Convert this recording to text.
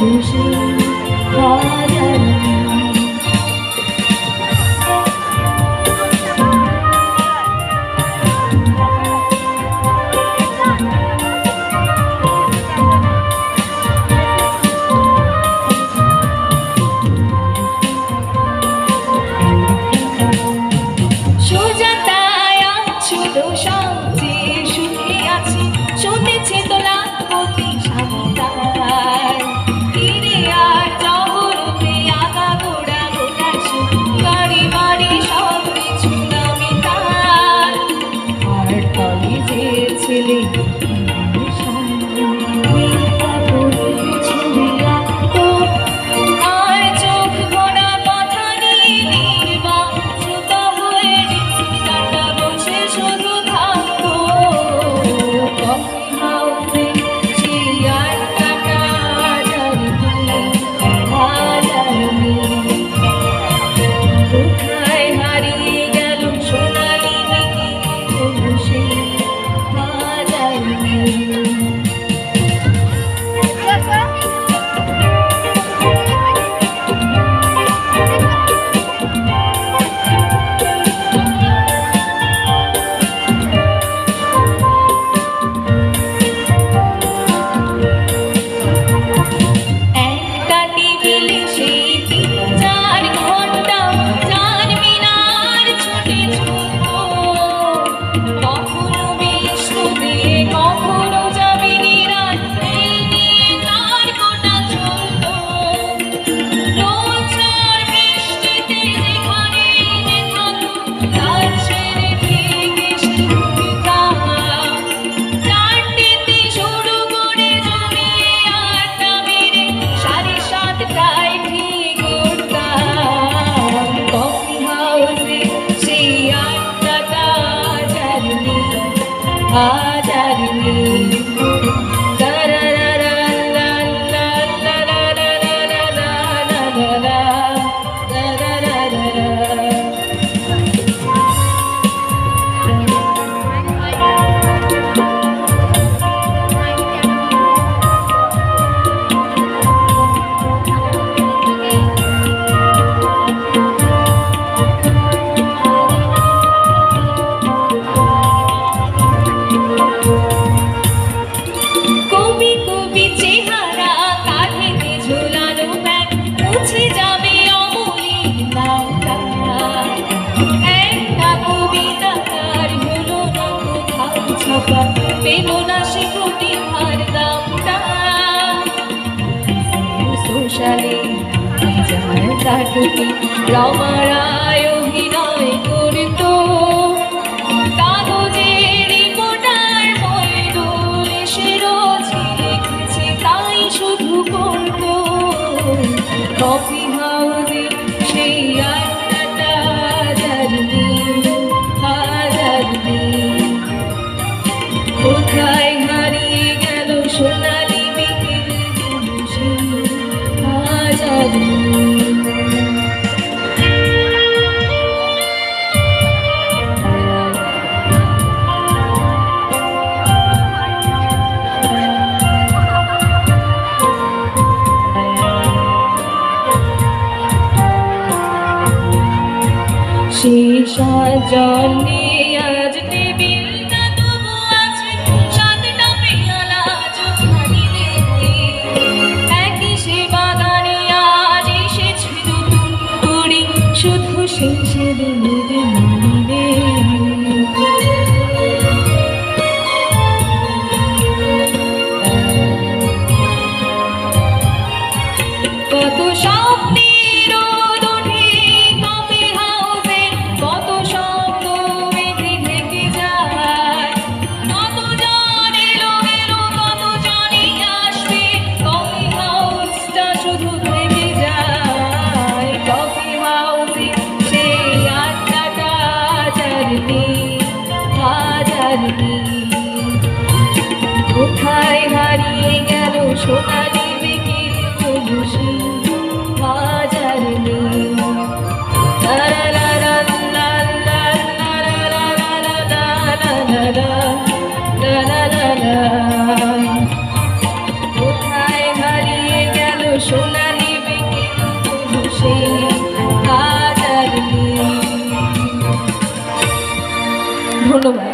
খুশি হাজার সুজাতায় ছোট সবচেয়ে সুখে আছি শুনেছি তোলা অতি সাবিতার তীরে আর জহরতে আগা গোড়া গোটা সুখ বাড়ি বাড়ি সব কিছু নামি তার আর তলে যে ছেলে রমারায় অভিনয় করত কাগজের রিপোর্টার ময়দুল সে রোজ লিখছে তাই শুধু করত কফি হাউসে সেই আড্ডাটা হাজার দিন কোথায় হারিয়ে গেল সোনালি বিকেল হাজার জন্যে আজ টেবিলটা তবু আছে সাতটা পেয়ালা চোখানি দেখে একই সে বাগানে আজ এসেছে নতুন করে শুধু সেই সেদিনের মনে কত স্বপ্নে কোথায় হারিয়ে গেল সোনালি বিকেল খুশি হাজার কোথায় হারিয়ে গেল ধন্যবাদ।